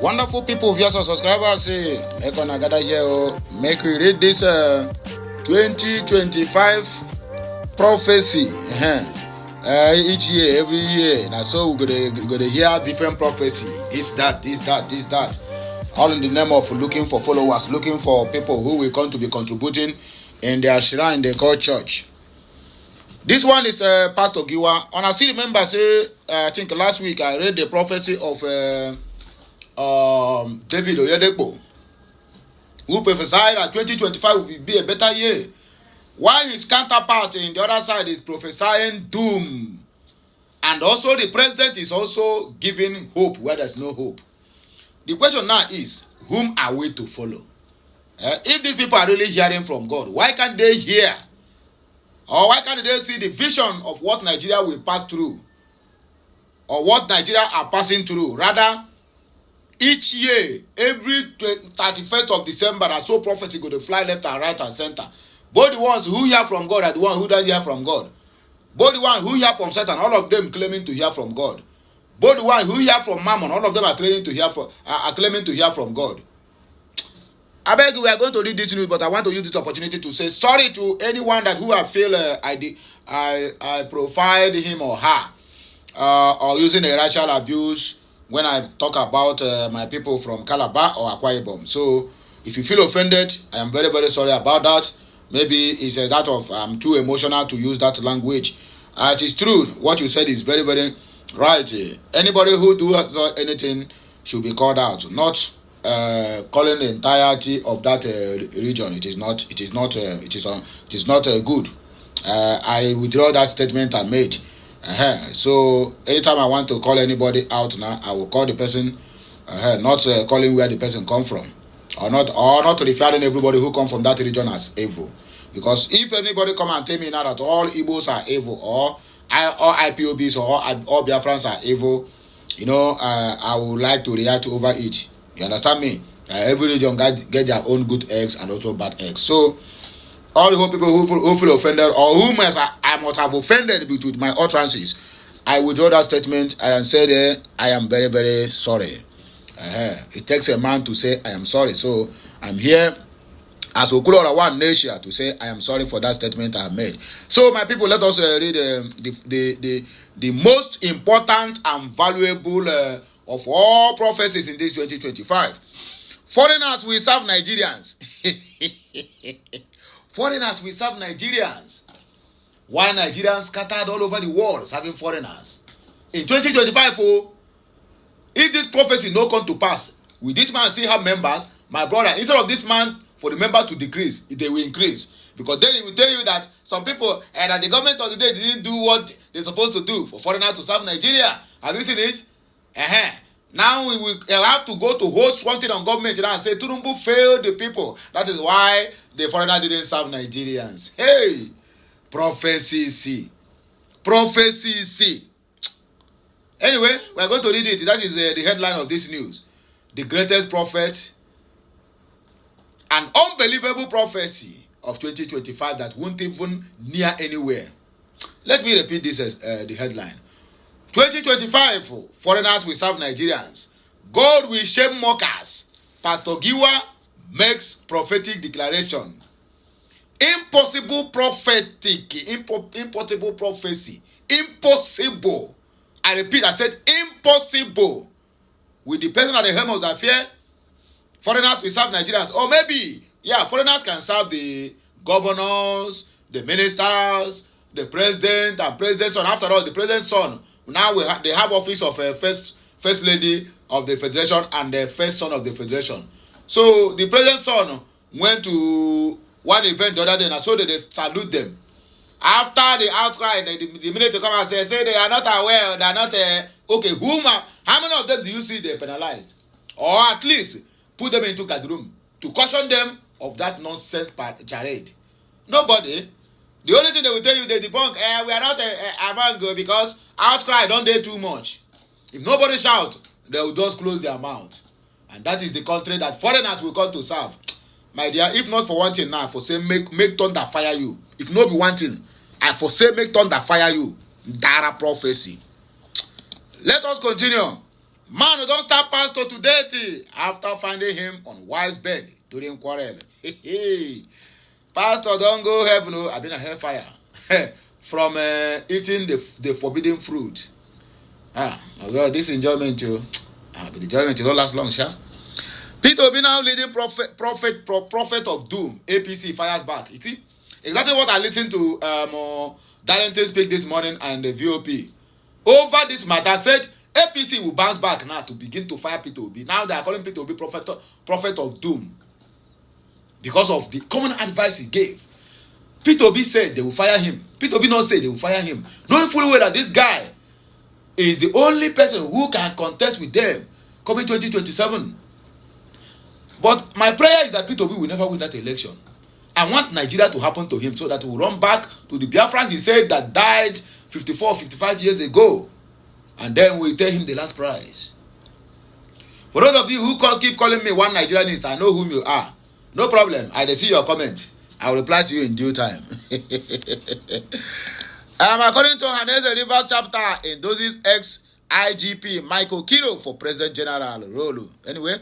Wonderful people, viewers and subscribers, make on gather here, make we read this 2025 prophecy. Each year, every year, and so we're gonna hear different prophecy. This, that. All in the name of looking for followers, looking for people who will come to be contributing in their shrine they call church. This one is Pastor Giwa. And I still remember, I think last week I read the prophecy of David Oyedepo, who prophesied that 2025 will be a better year, while his counterpart in the other side is prophesying doom. And also the president is also giving hope where there's no hope. The question now is, whom are we to follow? If these people are really hearing from God, why can't they hear? Or why can't they see the vision of what Nigeria will pass through? Or what Nigeria are passing through? Rather, each year, every 31st of December, I saw prophecy go to fly left and right and center. Both the ones who hear from God and the ones who don't hear from God. Both the ones who hear from Satan, all of them claiming to hear from God. Both the ones who hear from Mammon, all of them are claiming to hear from God. I beg you, we are going to read this news, but I want to use this opportunity to say sorry to anyone that who I feel I profiled him or her or using a racial abuse when I talk about my people from Calabar or Akwa Ibom. So if you feel offended, I am very, very sorry about that. Maybe it's that of I'm too emotional to use that language. It is true. What you said is very, very right. Anybody who does anything should be called out, not calling the entirety of that region. It is not good. I withdraw that statement I made. So anytime I want to call anybody out now, I will call the person, not calling where the person come from, or not referring everybody who come from that region as evil. Because if anybody come and tell me now that all Igbos are evil, or IPOBs or all Biafrans are evil, I would like to react over it. You understand me? Every region get their own good eggs and also bad eggs. So all the whole people who feel offended or whom I must have offended with my utterances, I withdraw that statement and say I am very, very sorry. It takes a man to say I am sorry. So I'm here as Okulora One Nation to say I am sorry for that statement I have made. So my people, let us read the most important and valuable of all prophecies in this 2025. Foreigners will serve Nigerians. Foreigners will serve Nigerians. Why Nigerians scattered all over the world serving foreigners? In 2025, if this prophecy no come to pass, will this man still have members? My brother, instead of this man for the member to decrease, they will increase. Because then he will tell you that some people and that the government of the day didn't do what they're supposed to do for foreigners to serve Nigeria. Have you seen it? Now we will have to go to hold something on government and say Tinubu failed the people. That is why the foreigner didn't serve Nigerians. Hey, prophecy. Anyway, we are going to read it. That is the headline of this news. The greatest prophet, an unbelievable prophecy of 2025 that won't even near anywhere. Let me repeat this as the headline. 2025, foreigners will serve Nigerians. God will shame mockers. Pastor Giwa makes prophetic declaration. Impossible prophecy. Impossible. I repeat, I said impossible. With the person at the helm of the affair, foreigners will serve Nigerians. Or maybe, foreigners can serve the governors, the ministers, the president and president's son. After all, the president's son, now they have office of first lady of the federation and the first son of the federation. So the president's son went to one event the other day, and so they salute them. After the outcry, the minute to come and say they are not aware, they are not okay. How many of them do you see they penalized, or at least put them into room to caution them of that nonsense charade? Nobody. The only thing they will tell you, they debunk, we are not among because outcry don't do too much. If nobody shout, they will just close their mouth. And that is the country that foreigners will come to serve. My dear, if not for one thing now, for say make thunder fire you. If not be one thing, I for say make thunder fire you. Dara prophecy. Let us continue. Man don't start pastor to dirty after finding him on wife's bed during quarrel. Pastor don't go heaven. I've been a hellfire from eating the forbidden fruit. Well, this enjoyment too. But the enjoyment will not last long, sha. Peter Obi now leading prophet of doom. APC fires back. You see exactly what I listened to Darlington speak this morning and the VOP over this matter. Said APC will bounce back now to begin to fire Peter Obi. Now they are calling Peter Obi prophet of doom because of the common advice he gave. Peter Obi said they will fire him. Peter Obi not say they will fire him, knowing fully well that this guy is the only person who can contest with them coming 2027. But my prayer is that Peter Obi will never win that election. I want Nigeria to happen to him so that he will run back to the Biafrans he said that died 54, 55 years ago. And then we'll tell him the last prize. For those of you who keep calling me one Nigerianist, I know whom you are. No problem. I see your comment. I will reply to you in due time. According to Hanese Rivers chapter in Dozis ex-IGP Michael Okiro for President General Rolu. Anyway,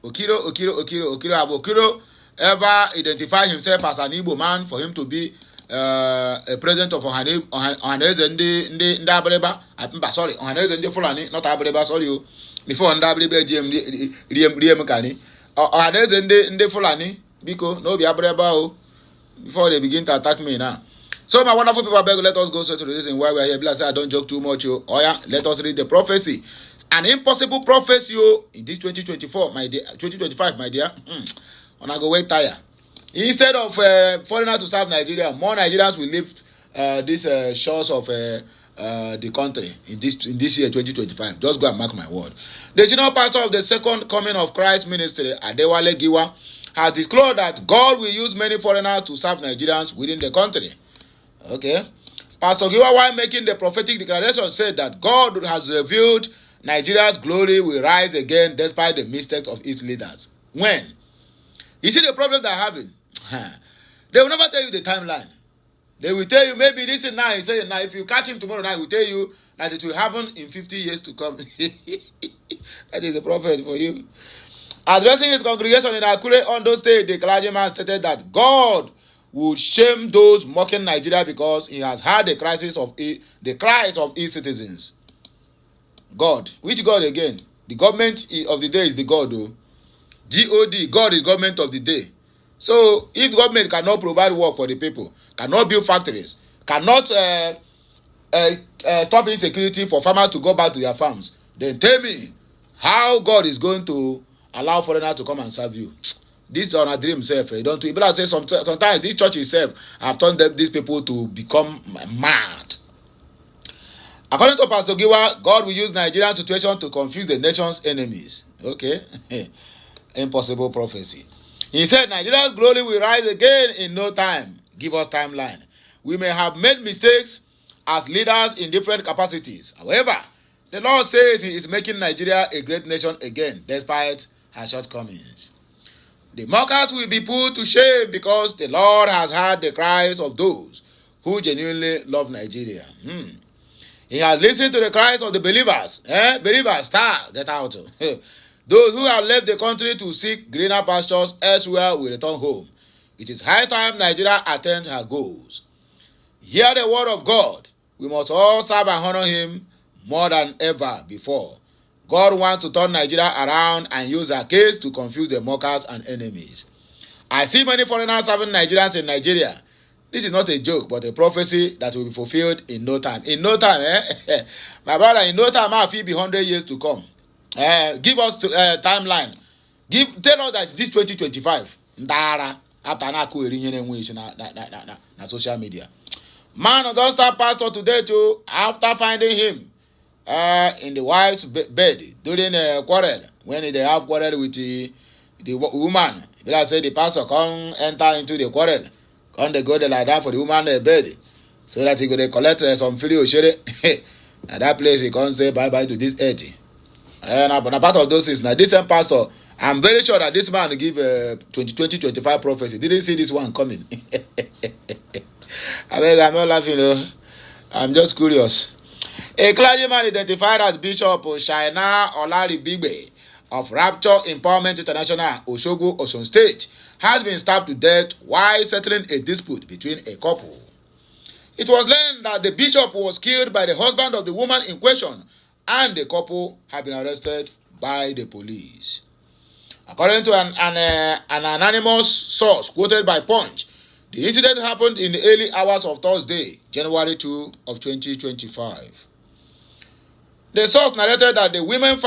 Okiro ever identified himself as an Igbo man for him to be a president of Hanese Ndi Abreba. Sorry, Hanese Ndi Fulani, not Abreba, sorry. Before Ndi Abreba Riem Kani. Hanese Ndi Fulani, Biko, no be Abreba, before they begin to attack me now. So my wonderful people, I beg, let us go straight to the reason why we are here. Bless, I don't joke too much. Oh yeah, let us read the prophecy. An impossible prophecy in this 2024, my dear, 2025, my dear. And I go wait tire. Instead of foreigners to serve Nigeria, more Nigerians will leave these shores of the country in this year 2025. Just go and mark my word. The senior pastor of the Second Coming of Christ Ministry, Adewale Giwa, has disclosed that God will use many foreigners to serve Nigerians within the country. Okay. Pastor Giwa, while making the prophetic declaration, said that God has revealed Nigeria's glory will rise again despite the mistakes of its leaders. When? You see the problem they're having? They will never tell you the timeline. They will tell you maybe this is now. He said, now if you catch him tomorrow night, he will tell you that it will happen in 50 years to come. That is a prophet for you. Addressing his congregation in Akure, Ondo State, the clergyman stated that God will shame those mocking Nigeria because he has heard the cries of its citizens. God. Which God again? The government of the day is the God, though. God. God is government of the day. So, if the government cannot provide work for the people, cannot build factories, cannot stop insecurity for farmers to go back to their farms, then tell me how God is going to allow foreigners to come and serve you. This is on a dream self. Don't you? But I say sometimes this church itself have turned these people to become mad. According to Pastor Giwa, God will use Nigerian situation to confuse the nation's enemies. Okay. Impossible prophecy. He said Nigeria's glory will rise again in no time. Give us timeline. We may have made mistakes as leaders in different capacities. However, the Lord says he is making Nigeria a great nation again, despite her shortcomings. The mockers will be put to shame because the Lord has heard the cries of those who genuinely love Nigeria. He has listened to the cries of the believers. Believers, get out. Those who have left the country to seek greener pastures elsewhere will return home. It is high time Nigeria attains her goals. Hear the word of God. We must all serve and honor him more than ever before. God wants to turn Nigeria around and use her case to confuse the mockers and enemies. I see many foreigners serving Nigerians in Nigeria. This is not a joke, but a prophecy that will be fulfilled in no time. In no time, my brother, in no time, I feel be 100 years to come. Give us timeline. Tell us that this 2025. After na social media. Man don't start pastor today too. After finding him in the wife's bed during a quarrel, when they have quarrel with the woman, let's say the pastor come enter into the quarrel, come they go there like that for the woman bed, so that he go collect some free oshere. At that place he can't say bye bye to this 80. And a part of those is now this same pastor. I'm very sure that this man give 2025 prophecy. Didn't see this one coming. I'm not laughing. I'm just curious. A clergyman identified as Bishop Shaina Olaribigbe of Rapture Empowerment International, Osogbo, Osun State, had been stabbed to death while settling a dispute between a couple. It was learned that the bishop was killed by the husband of the woman in question, and the couple had been arrested by the police. According to an anonymous source quoted by Punch, the incident happened in the early hours of Thursday, January 2 of 2025. The source narrated that the woman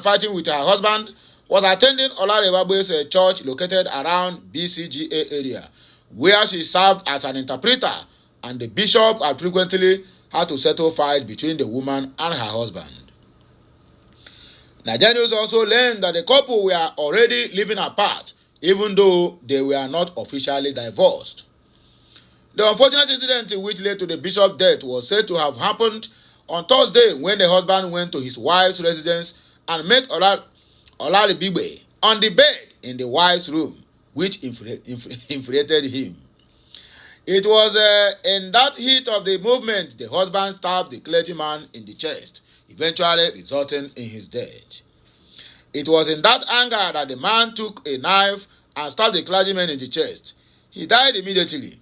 fighting with her husband was attending Olarebabe's church located around BCGA area, where she served as an interpreter, and the bishop had frequently had to settle fights between the woman and her husband. Nigerians also learned that the couple were already living apart, even though they were not officially divorced. The unfortunate incident which led to the bishop's death was said to have happened on Thursday when the husband went to his wife's residence and met Olaribigbe on the bed in the wife's room, which infuriated him. It was in that heat of the movement the husband stabbed the clergyman in the chest, eventually resulting in his death. It was in that anger that the man took a knife and stabbed the clergyman in the chest. He died immediately.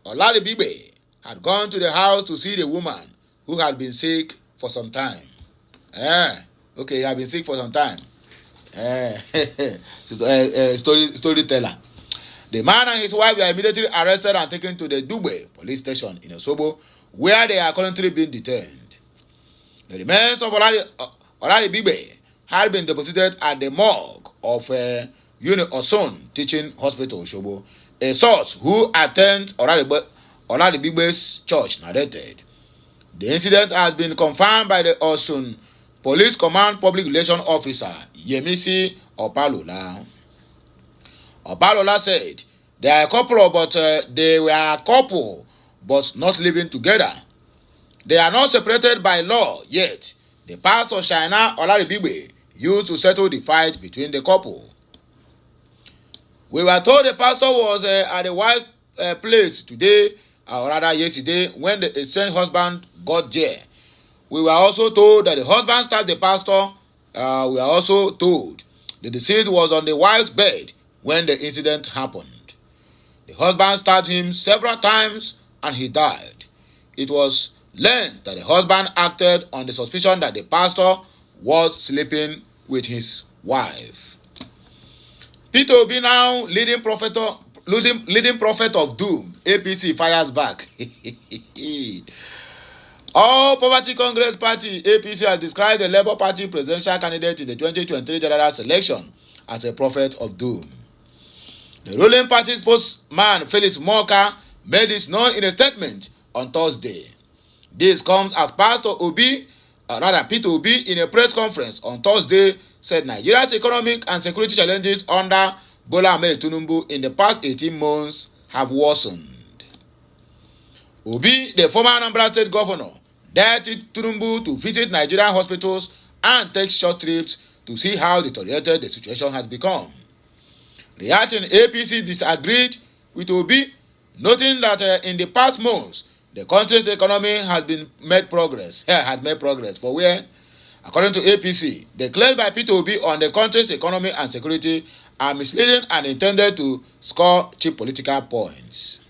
Olaribigbe had gone to the house to see the woman, who had been sick for some time. He had been sick for some time. Storyteller. The man and his wife were immediately arrested and taken to the Dugbe police station in Osogbo, where they are currently being detained. The remains of Olaribigbe had been deposited at the morgue of Osun Teaching Hospital, Osogbo. A source who attends Olaribigbe's church narrated. The incident has been confirmed by the Osun Police Command Public Relations Officer, Yemisi Opalola. Opalola said, they were a couple, but not living together. They are not separated by law yet. The pastor Shaina Olaribigbe used to settle the fight between the couple. We were told the pastor was at the wife's place today, or rather yesterday, when the estranged husband got there. We were also told that the husband stabbed the pastor. We were also told the deceased was on the wife's bed when the incident happened. The husband stabbed him several times and he died. It was learned that the husband acted on the suspicion that the pastor was sleeping with his wife. Peter Obi, now leading prophet of doom, APC fires back. All Poverty Congress Party, APC, has described the Labour Party presidential candidate in the 2023 general election as a prophet of doom. The ruling party spokesman Felix Morka made this known in a statement on Thursday. This comes as Peter Obi, in a press conference on Thursday, said Nigeria's economic and security challenges under Bola Ahmed Tinubu in the past 18 months have worsened. Obi, the former Anambra State governor, directed Tinubu to visit Nigerian hospitals and take short trips to see how deteriorated the situation has become. Reacting, APC disagreed with Obi, noting that in the past months, the country's economy has made progress. For where, according to APC, the claims by Peter Obi on the country's economy and security are misleading and intended to score cheap political points.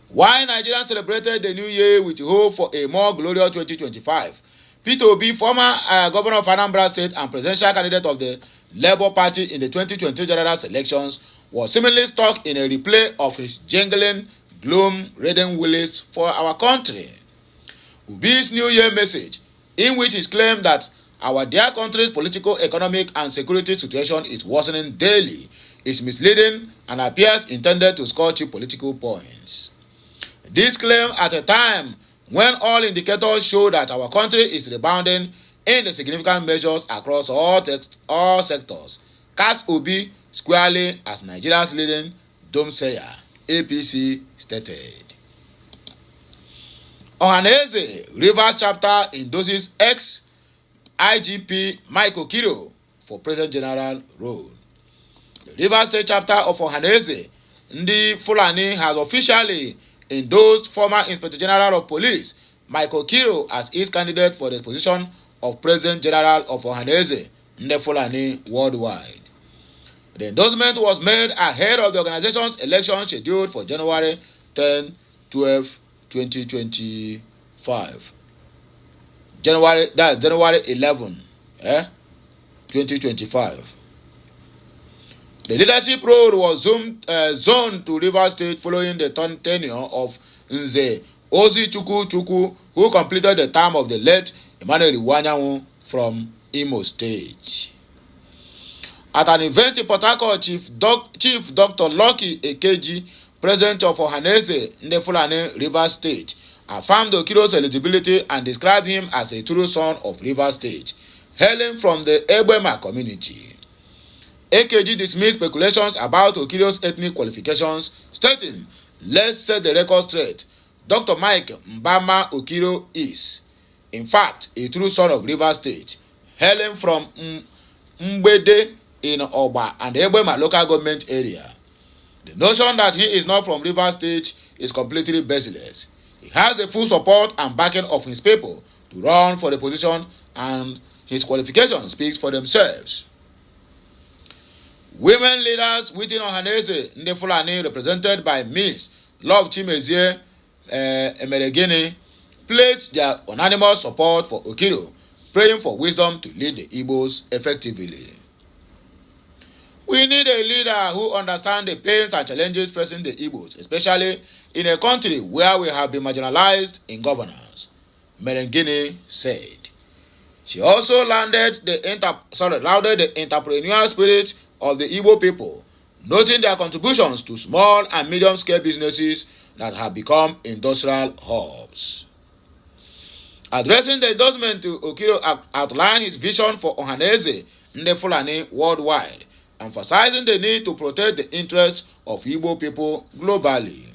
While Nigerians celebrated the new year with hope for a more glorious 2025, Peter Obi, former governor of Anambra State and presidential candidate of the Labour Party in the 2023 general elections, was seemingly stuck in a replay of his jingling, gloom-ridden willies for our country. Obi's New Year message, in which he claimed that our dear country's political, economic, and security situation is worsening daily, is misleading and appears intended to score cheap political points. This claim at a time when all indicators show that our country is rebounding in the significant measures across all sectors, casts Obi squarely as Nigeria's leading doomsayer, APC stated. Ohaneze Rivers chapter endorses ex-IGP Michael Kiro for President General role. The Rivers State chapter of Ohaneze Ndi Fulani has officially endorsed former Inspector General of Police Michael Kiro as his candidate for the position of President General of Ohaneze Ndefulani worldwide. The endorsement was made ahead of the organization's election scheduled for January 10, 12, 2025. January 11, 2025. The leadership role was zoned to Rivers State following the tenure of Nze Ozi Chukwu, who completed the term of the late Emmanuel Iwanyanwu from Imo State. At an event in Port Harcourt, Chief Dr. Lucky Ekeji, president of Ohaneze Ndefulani Rivers State, affirmed Okiro's eligibility and described him as a true son of Rivers State, hailing from the Egbema community. AKG dismissed speculations about Okiro's ethnic qualifications, stating, "Let's set the record straight. Dr. Mike Mbama Okiro is, in fact, a true son of Rivers State, hailing from Mbede in Oba and Egbema local government area. The notion that he is not from Rivers State is completely baseless. He has the full support and backing of his people to run for the position, and his qualifications speak for themselves." Women leaders within Ohaneze Ndefulani, represented by Miss Love Chimezie Emeregini, pledged their unanimous support for Okiro, praying for wisdom to lead the Igbos effectively. We need a leader who understands the pains and challenges facing the Igbos, especially in a country where we have been marginalized in governance, Merengini said. She also lauded the entrepreneurial spirit of the Igbo people, noting their contributions to small and medium-scale businesses that have become industrial hubs. Addressing the endorsement to Okiro outlined his vision for Ohaneze Ndefulani worldwide, emphasizing the need to protect the interests of Igbo people globally.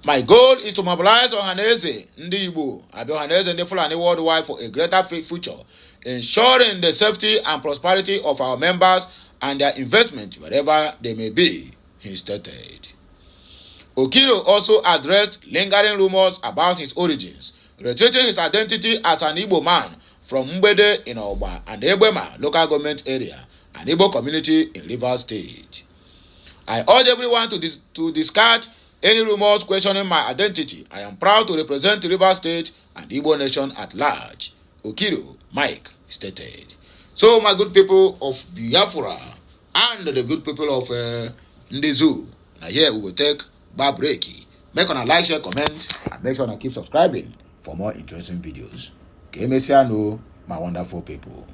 My goal is to mobilize Ohaneze Ndi Igbo, Ohaneze Ndefulani worldwide for a greater future, ensuring the safety and prosperity of our members and their investment wherever they may be, he stated. Okiro also addressed lingering rumors about his origins, reiterating his identity as an Igbo man from Mbede in Oba and Egbema local government area, an Igbo community in Rivers State. I urge everyone to discard any rumors questioning my identity. I am proud to represent Rivers State and Igbo nation at large, Okiro Mike stated. So, my good people of Biafra and the good people of Ndezu, now here we will take bar break. Make on a like, share, comment, and make sure to keep subscribing for more interesting videos. Okay, Messiano, my wonderful people.